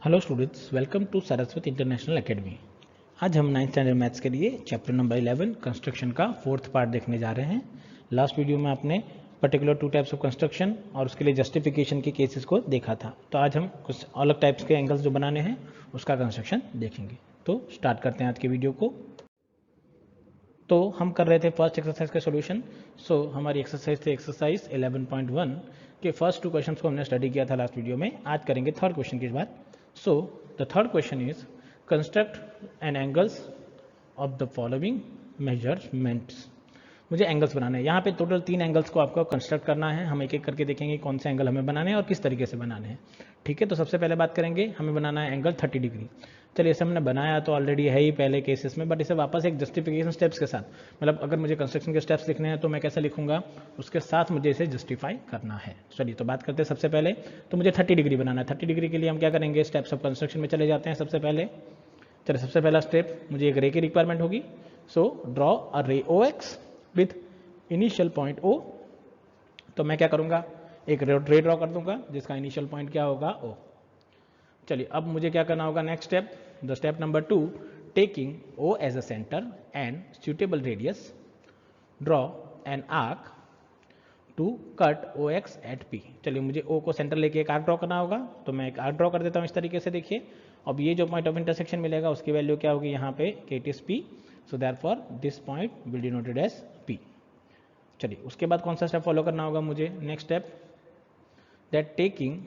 Hello students, welcome to Saraswati international academy. आज हम 9th standard maths के लिए चैप्टर नंबर 11 कंस्ट्रक्शन का 4th पार्ट देखने जा रहे हैं। लास्ट वीडियो में आपने पर्टिकुलर 2 टाइप्स ऑफ कंस्ट्रक्शन और उसके लिए जस्टिफिकेशन के केसेस को देखा था। तो आज हम कुछ अलग टाइप्स के एंगल्स जो बनाने हैं उसका कंस्ट्रक्शन देखेंगे। तो स्टार्ट करते हैं आज के वीडियो को। तो हम कर रहे थे फर्स्ट एक्सरसाइज का सॉल्यूशन। हमारी एक्सरसाइज थी एक्सरसाइज 11.1 के फर्स्ट 2 क्वेश्चंस को हमने स्टडी किया था लास्ट वीडियो में। आज करेंगे थर्ड क्वेश्चन के बाद। The third question is construct N angles of the following measurements. मुझे एंगल्स बनाने हैं। यहाँ पे टोटल 3 एंगल्स को आपको कंस्ट्रक्ट करना है। हम एक एक करके देखेंगे कौन से एंगल हमें बनाने हैं और किस तरीके से बनाने हैं। ठीक है, तो सबसे पहले बात करेंगे, हमें बनाना है एंगल 30 डिग्री। चलिए, इसे हमने बनाया तो ऑलरेडी है ही पहले केसेस में, बट इसे वापस एक जस्टिफिकेशन स्टेप्स के साथ, मतलब अगर मुझे कंस्ट्रक्शन के स्टेप्स लिखने हैं तो मैं कैसे लिखूंगा, उसके साथ मुझे इसे जस्टिफाई करना है। चलिए, तो बात करते हैं सबसे पहले। तो मुझे 30 डिग्री बनाना है। 30 डिग्री के लिए हम क्या करेंगे, स्टेप्स ऑफ कंस्ट्रक्शन में चले जाते हैं सबसे पहले। चलिए, सबसे पहला स्टेप, मुझे एक रे की रिक्वायरमेंट होगी। Draw a ray O X with initial point O। तो मैं क्या करूंगा, एक रे ड्रॉ कर दूंगा जिसका इनिशियल पॉइंट क्या होगा, O। चलिए, अब मुझे क्या करना होगा, next step, the step number 2, taking O as a center and suitable radius, draw an arc to cut OX at P। चलिए, मुझे O को सेंटर लेके एक आर्क ड्रॉ करना होगा, तो मैं एक आर्क ड्रॉ कर देता हूँ इस तरीके से। देखिए, अब ये जो पॉइंट ऑफ इंटरसेक्शन मिलेगा उसकी वैल्यू क्या होगी यहाँ पे, it is P। So therefore this point will denoted as P। चलिए, उसके बाद कौन सा स्टेप फॉलो करना होगा मुझे, next step, that taking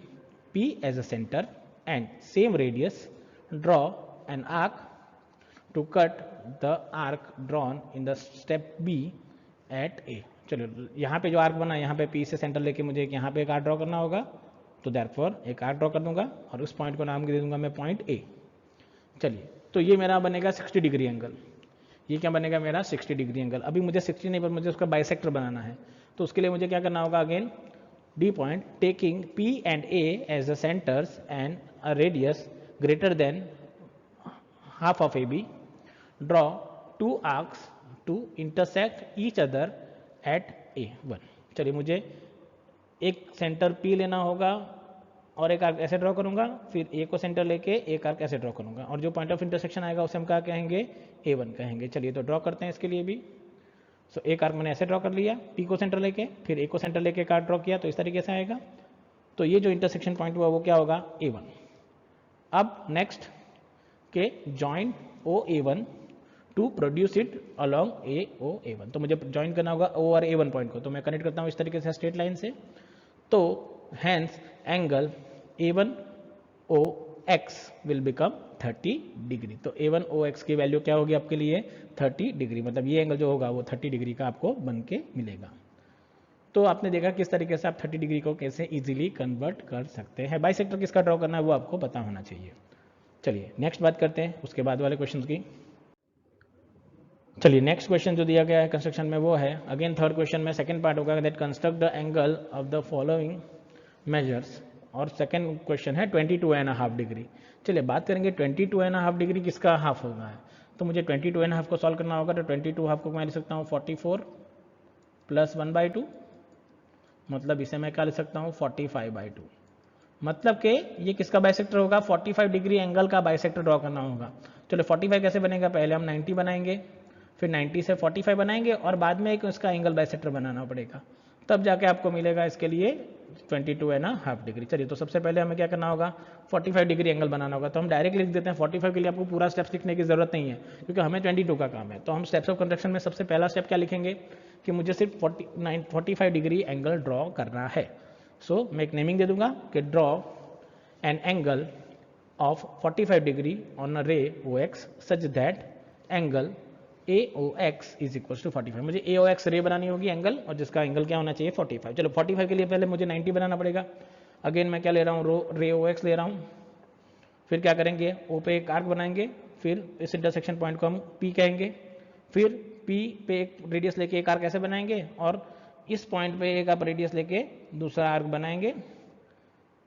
P as a center and same radius, draw an arc to cut the arc drawn in the step B at A। चलो, यहाँ पे जो आर्क बना, यहाँ पे P से सेंटर लेके मुझे यहाँ पे एक आर्क ड्रॉ करना होगा, तो देयरफॉर एक आर्क ड्रॉ कर दूंगा और उस पॉइंट को नाम दे दूंगा मैं पॉइंट A। चलिए, तो ये मेरा बनेगा 60 डिग्री एंगल। ये क्या बनेगा मेरा 60 डिग्री एंगल। अभी मुझे 60 नहीं, पर मुझे उसका बाइसेक्टर बनाना है। तो उसके लिए मुझे क्या करना होगा, again the point, taking P and A as the centers and a radius greater than half of AB, draw 2 arcs to intersect each other at A1। चलिए, मुझे एक सेंटर P लेना होगा और एक आर्क ऐसे ड्रॉ करूंगा, फिर A को सेंटर लेके एक आर्क ऐसे ड्रॉ करूंगा, और जो पॉइंट ऑफ इंटरसेक्शन आएगा उसे हम क्या कहेंगे, A1 कहेंगे। चलिए, तो ड्रॉ करते हैं इसके लिए भी। एक आर्क मैंने ऐसे ड्रॉ कर लिया P को सेंटर लेके, फिर A को सेंटर लेके एक आर्क ड्रॉ किया, तो इस तरीके से आएगा। तो ये जो इंटरसेक्शन पॉइंट हुआ वो क्या होगा, A1। अब नेक्स्ट के join OA1 to produce it along AOA1। तो मुझे ज्वाइन करना होगा O और A1 पॉइंट को, तो मैं कनेक्ट करता हूँ इस तरीके से स्ट्रेट लाइन से। तो hence angle A1OX will become 30 degree. तो A1OX की वैल्यू क्या होगी आपके लिए, 30 डिग्री। मतलब ये एंगल जो होगा वो 30 डिग्री का आपको बन के मिलेगा। तो आपने देखा किस तरीके से आप 30 डिग्री को कैसे इजीली कन्वर्ट कर सकते हैं। बाइसेक्टर किसका ड्रॉ करना है वो आपको पता होना चाहिए। चलिए, नेक्स्ट बात करते हैं उसके बाद वाले क्वेश्चन की। चलिए, नेक्स्ट क्वेश्चन जो दिया गया है कंस्ट्रक्शन में वो है, अगेन थर्ड क्वेश्चन में सेकंड पार्ट होगा, that construct the angle of the following measures. और सेकंड क्वेश्चन है 22.5 डिग्री। चलिए, बात करेंगे 22.5 डिग्री किसका हाफ होगा। तो मुझे 22.5 को सॉल्व करना होगा। तो 22.5 को मैं लिख सकता हूँ 44 प्लस 1/2, मतलब इसे मैं क्या लिख सकता हूँ 45/2। मतलब कि ये किसका बाइसेक्टर होगा, 45 डिग्री एंगल का बाइसेक्टर ड्रॉ करना होगा। चलो, 45 कैसे बनेगा, पहले हम 90 बनाएंगे, फिर 90 से 45 बनाएंगे और बाद में एक इसका एंगल बाइसेक्टर बनाना पड़ेगा, तब जाके आपको मिलेगा इसके लिए 22.5 डिग्री। चलिए, तो सबसे पहले हमें क्या करना होगा, 45 डिग्री एंगल बनाना होगा। तो हम डायरेक्ट लिख देते हैं 45 के लिए आपको पूरा स्टेप्स लिखने की जरूरत नहीं है, क्योंकि हमें 22 का काम है। तो हम स्टेप्स ऑफ कंस्ट्रक्शन में सबसे पहला स्टेप क्या लिखेंगे कि मुझे सिर्फ 45 डिग्री एंगल ड्रॉ करना है। मैं एक नेमिंग दे दूंगा कि draw an angle of 45 degree on a ray OX such that angle AOX is equals to 45। मुझे AOX रे बनानी होगी एंगल, और जिसका एंगल क्या होना चाहिए 45। चलो, 45 के लिए पहले मुझे 90 बनाना पड़ेगा। अगेन मैं क्या ले रहा हूँ, रे OX ले रहा हूँ। फिर क्या करेंगे, O पे एक आर्क बनाएंगे, फिर इस इंटरसेक्शन पॉइंट को हम P कहेंगे, फिर P पे एक रेडियस लेके एक आर्क ऐसे बनाएंगे, और इस पॉइंट पे एक आप रेडियस लेके दूसरा आर्क बनाएंगे।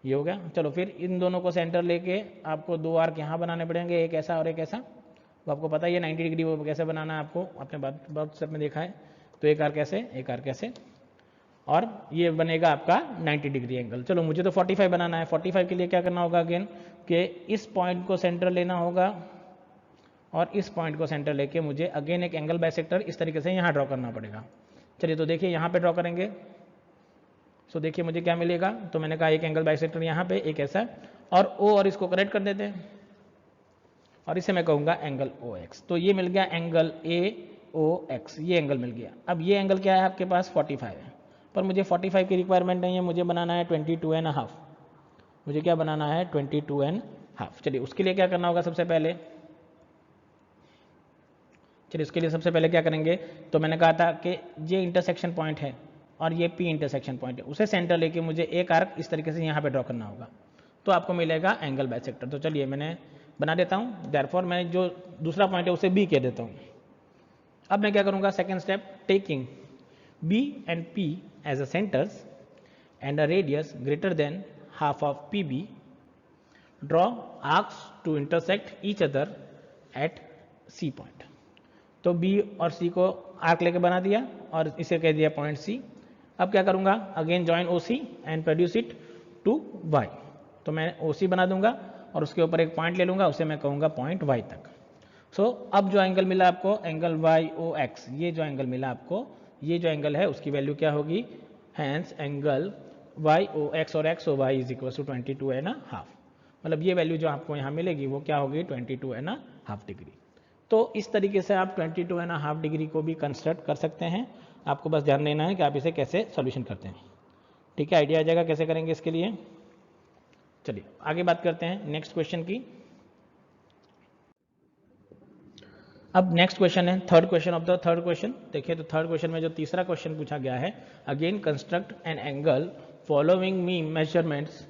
ये हो गया। चलो, फिर इन दोनों को सेंटर लेके आपको 2 आर्क यहाँ बनाने पड़ेंगे, एक ऐसा और एक ऐसा। तो आपको पता ही है 90 डिग्री वो कैसे बनाना है, आपको आपने बहुत स्टेप में देखा है। तो एक आर्क ऐसे, एक आर्क ऐसे, और ये बनेगा आपका 90 डिग्री एंगल। चलो मुझे तो 45 बनाना है। 45 के लिए क्या करना होगा अगेन कि इस पॉइंट को सेंटर लेना होगा और इस पॉइंट को सेंटर लेके मुझे अगेन एक एंगल बाइसेक्टर इस तरीके से यहाँ ड्रॉ करना पड़ेगा। चलिए तो देखिए यहाँ पे ड्रॉ करेंगे। सो देखिए मुझे क्या मिलेगा, तो मैंने कहा एक एंगल बाइसेक्टर यहाँ पे एक ऐसा, और ओ और इसको करेक्ट कर देते हैं और इसे मैं कहूँगा एंगल ओ एक्स। तो ये मिल गया एंगल ए ओ एक्स, ये एंगल मिल गया। अब ये एंगल क्या है आपके पास 45 है, पर मुझे 45 की रिक्वायरमेंट नहीं है, मुझे बनाना है 22.5। मुझे क्या बनाना है 22.5। चलिए उसके लिए क्या करना होगा सबसे पहले, चलिए उसके लिए सबसे पहले क्या करेंगे, तो मैंने कहा था कि ये इंटरसेक्शन पॉइंट है और ये पी इंटरसेक्शन पॉइंट है, उसे सेंटर लेके मुझे एक आर्क इस तरीके से यहाँ पे ड्रॉ करना होगा, तो आपको मिलेगा एंगल बाइसेक्टर। तो चलिए मैंने बना देता हूँ। देयरफॉर मैं जो दूसरा पॉइंट है उसे बी कह देता हूँ। अब मैं क्या करूँगा, second step, taking B and P as a centers and a radius greater than half of P B, draw arcs to intersect each other at C point. तो बी और सी को आर्क लेके बना दिया और इसे कह दिया पॉइंट सी। अब क्या करूंगा, again join O C and produce it to Y. तो मैं ओ सी बना दूंगा और उसके ऊपर एक पॉइंट ले लूंगा, उसे मैं कहूंगा पॉइंट वाई तक। सो अब जो एंगल मिला आपको एंगल वाई ओ एक्स, ये जो एंगल मिला आपको, ये जो एंगल है उसकी वैल्यू क्या होगी, hence angle Y O X और X O Y is equal to 22.5। मतलब ये वैल्यू जो आपको यहाँ मिलेगी वो क्या होगी 22.5 डिग्री। तो इस तरीके से आप 22.5 डिग्री को भी कंस्ट्रक्ट कर सकते हैं। आपको बस ध्यान देना है कि आप इसे कैसे सॉल्यूशन करते हैं। ठीक है, आइडिया आ जाएगा कैसे करेंगे इसके लिए। चलिए आगे बात करते हैं नेक्स्ट क्वेश्चन की। अब नेक्स्ट क्वेश्चन है third question of the third question. देखिए तो थर्ड क्वेश्चन में जो तीसरा क्वेश्चन पूछा गया है, again construct an angle following me measurements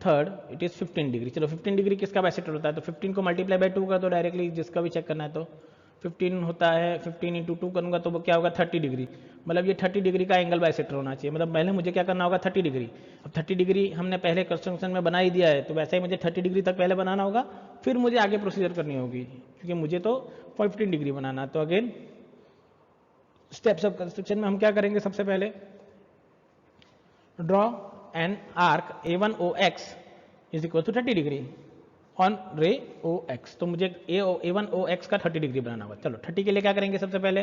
third it is 15 degree. चलो 15 डिग्री किसका बाइसेक्टर होता है, तो 15 को मल्टीप्लाई बाय 2 कर दो डायरेक्टली, जिसका भी चेक करना है। तो 15 होता है, 15 इंटू 2 करूंगा तो वो क्या होगा 30 डिग्री। मतलब ये 30 डिग्री का एंगल बाइसेक्टर होना चाहिए। मतलब पहले मुझे क्या करना होगा 30 डिग्री। अब 30 डिग्री हमने पहले कंस्ट्रक्शन में बना ही दिया है, तो वैसे ही मुझे 30 डिग्री तक पहले बनाना होगा, फिर मुझे आगे प्रोसीजर करनी होगी, क्योंकि मुझे तो 15 डिग्री बनाना। तो अगेन स्टेप्स ऑफ कंस्ट्रक्शन में हम क्या करेंगे, सबसे पहले draw an arc A1OX is equal to 30 degree on ray OX। तो मुझे A1OX का 30 डिग्री बनाना होगा। चलो 30 के लिए क्या करेंगे, सबसे पहले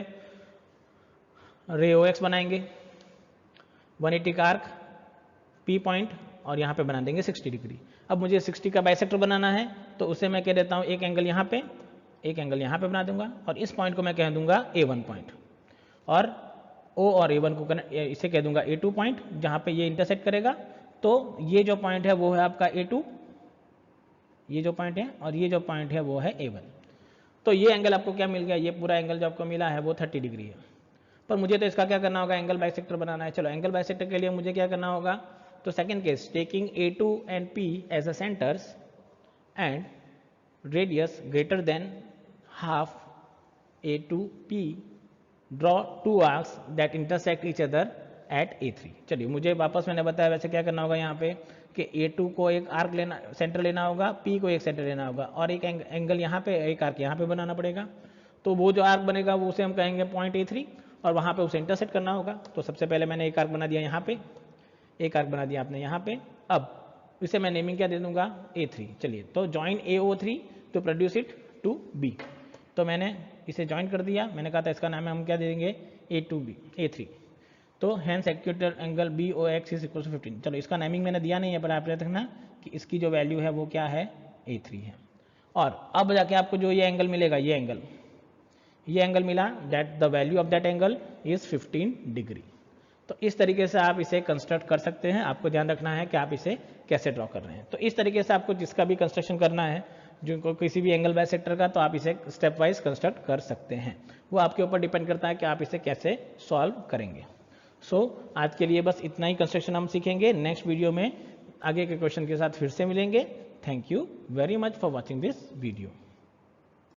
रे OX बनाएंगे, 180 का आर्क P पॉइंट और यहाँ पे बना देंगे 60 डिग्री। अब मुझे 60 का बाइसेक्टर बनाना है, तो उसे मैं कह देता हूँ एक एंगल यहाँ पे, एक एंगल यहाँ पे बना दूंगा, और इस पॉइंट को मैं कह दूंगा A1 पॉइंट, और O और A1 को इसे कह दूंगा A2 पॉइंट, जहाँ पे ये इंटरसेक्ट करेगा। तो ये जो पॉइंट है वो है आपका A2, ये जो पॉइंट है, और ये जो पॉइंट है वो है A1। तो ये एंगल आपको क्या मिल गया, ये पूरा एंगल जो आपको मिला है वो 30 डिग्री है। पर मुझे तो इसका क्या करना होगा, एंगल बाइसेक्टर बनाना है। चलो एंगल बाइसेक्टर के लिए मुझे क्या करना होगा, तो second case, taking A2 and P as a centers and radius greater than half A2P, draw two arcs that intersect each other at A3। चलिए मुझे वापस मैंने बताया वैसे क्या करना होगा यहाँ पे कि A2 को एक आर्क लेना, सेंटर लेना होगा, P को एक सेंटर लेना होगा, और एक एंगल यहाँ पे, एक आर्क यहाँ पे बनाना पड़ेगा। तो वो जो आर्क बनेगा वो उसे हम कहेंगे पॉइंट A3, और वहाँ पे उसे इंटरसेक्ट करना होगा। तो सबसे पहले मैंने एक आर्क बना दिया यहाँ पे, एक आर्क बना दिया आपने यहाँ पे। अब इसे मैं नेमिंग क्या दे दूंगा, A3। चलिए तो join AO3 to produce it to B। तो मैंने इसे ज्वाइन कर दिया, मैंने कहा था इसका नाम है हम क्या दे देंगे A3। तो hence acuter angle BOX is equal to 15। चलो इसका नेमिंग मैंने दिया नहीं है, पर आप देखना कि इसकी जो वैल्यू है वो क्या है A3 है। और अब जाके आपको जो ये एंगल मिलेगा, ये एंगल मिला, that the value of that angle is 15 degree. तो इस तरीके से आप इसे कंस्ट्रक्ट कर सकते हैं। आपको ध्यान रखना है कि आप इसे कैसे ड्रॉ कर रहे हैं। तो इस तरीके से आपको जिसका भी कंस्ट्रक्शन करना है, जिनको किसी भी एंगल बाइसेक्टर का, तो आप इसे स्टेप वाइज कंस्ट्रक्ट कर सकते हैं। वो आपके ऊपर डिपेंड करता है कि आप इसे कैसे सॉल्व करेंगे। सो आज के लिए बस इतना ही कंस्ट्रक्शन हम सीखेंगे। नेक्स्ट वीडियो में आगे के क्वेश्चन के साथ फिर से मिलेंगे। Thank you very much for watching this video.